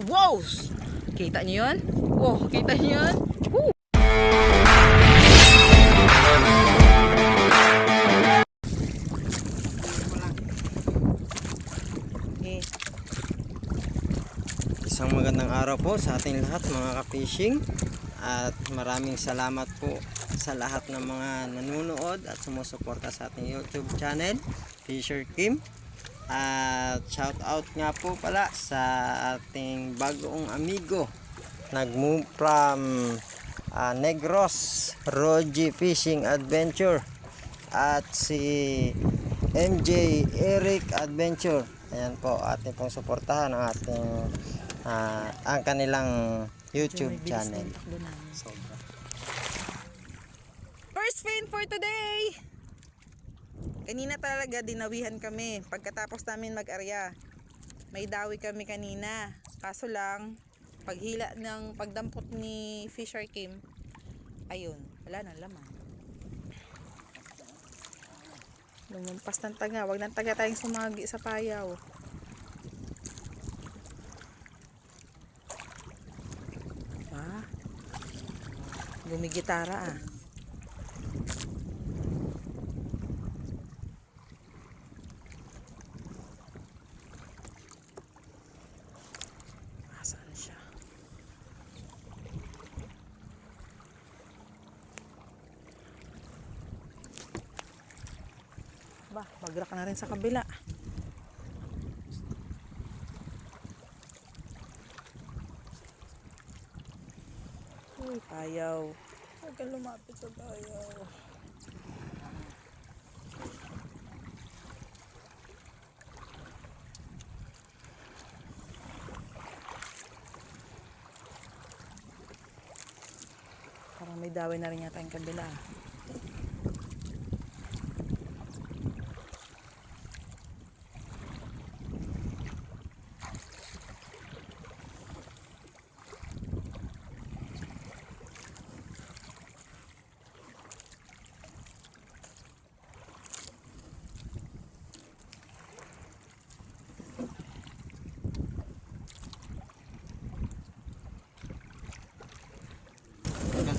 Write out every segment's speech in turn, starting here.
Wow! Kita niyo yun? Wow, kita niyo yun? Woo! Okay. Isang magandang araw po sa ating lahat mga ka-fishing, at maraming salamat po sa lahat ng mga nanonood at sumusuporta sa ating YouTube channel, Fisher Kim. At shout out nga po pala sa ating bagong amigo, nag-move from Negros, Roji Fishing Adventure, at si MJ Eric Adventure. Ayan po, ating pong suportahan ang ating ang kanilang YouTube channel. First fin for today! Kanina talaga dinawihan kami pagkatapos namin mag-arya. May dawi kami kanina. Kaso lang, paghila ng pagdampot ni Fisher Kim, ayun, wala nang laman. Lumampas ng taga. Wag ng taga tayong sumagi sa payaw. Gumigitara ah. Asan siya? Ba, bagrak na rin sa kabila. Uy, payaw. Huwag kang lumapit sa payaw. Parang may daway na rin yata yung kabila.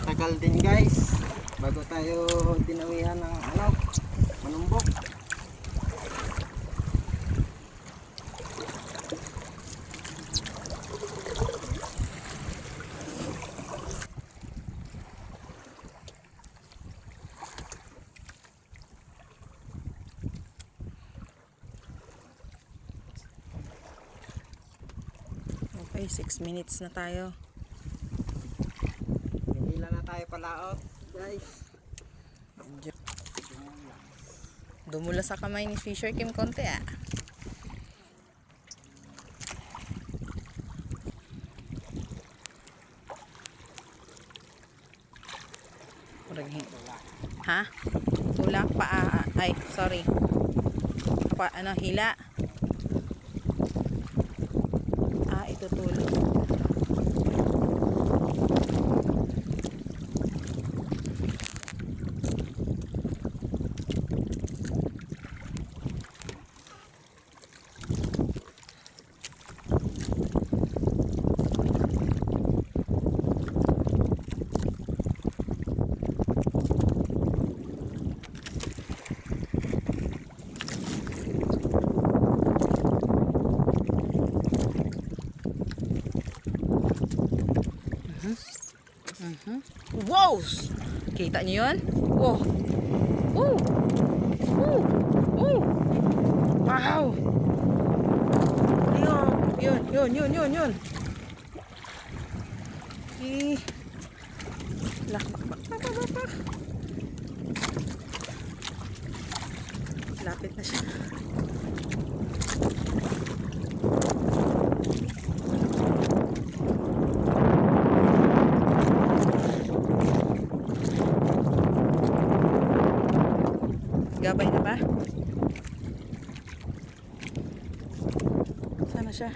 Tagal din guys bago tayo dinawihan ng manumbok. Okay, 6 minutes na tayo. Tayo palaot guys. Dumula sa kamay ni Fisher Kim konti ah. Ha? Tulak pa ay sorry. Hila. Ito tulak. Wow! Kita niyo yun? Wow! Woo! Woo! Woo! Wow! Yun. Bak. Lapit na siya. Gabay na ba? Sana siya?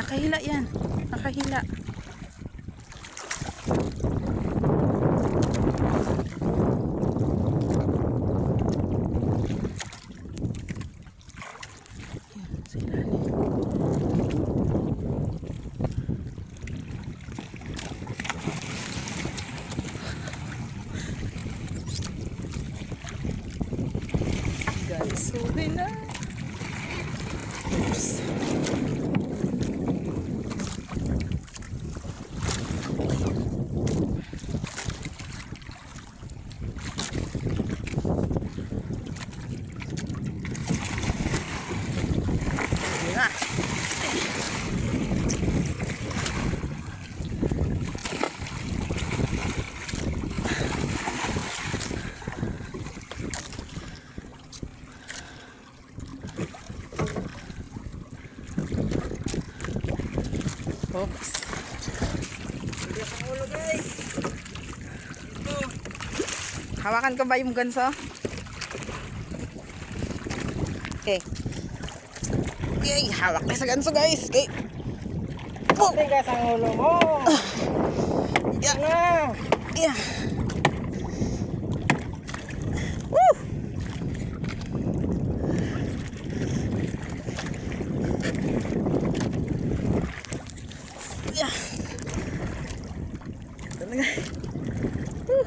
Nakahila yan. Nakahila. Yan, sa ilalim. Guys, huli na. Oops. Yun na. Oops. Hawakan ko ba yung ganso? Okay. Okay, hawak na sa ganso guys. Okay. Oh. Tigas ang ulo mo. Yeah. Na. Yeah. Woo! Yeah. Talaga. Woo!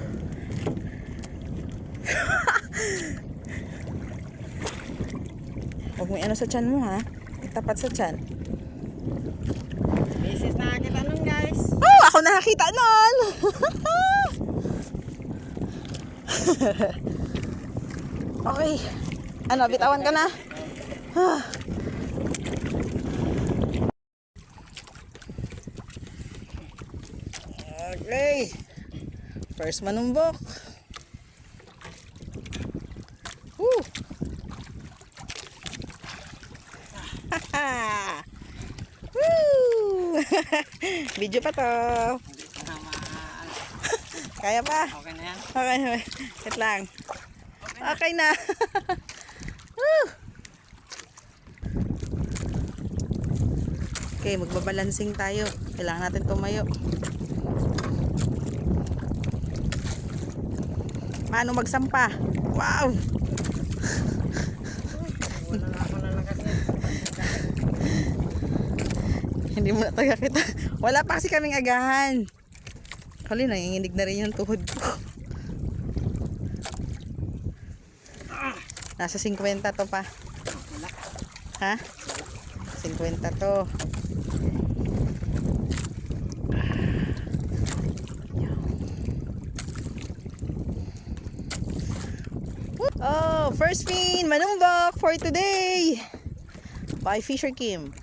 Huwag mo ano sa tiyan mo ha. Itapat sa tiyan. Misis nakakita nun guys. Oh, ako nakakita nun. Okay. Ano, bitawan ka na? Okay. First manumbok. Woo. Woo. Video pa to. Kaya pa? Okay na yan. Okay, wait lang. Okay na. Woo. Okay, magbabalancing tayo. Kailangan natin tumayo. Paano magsampa? Wow! Wala na ako na lakas yan. Hindi mo na taga kita. Wala pa kasi kaming agahan. Hali, nanginginig na rin yung tuhod ko. Nasa 50 to pa. Ha? 50 to. Oh, first fin, manumbok for today. By Fisher Kim.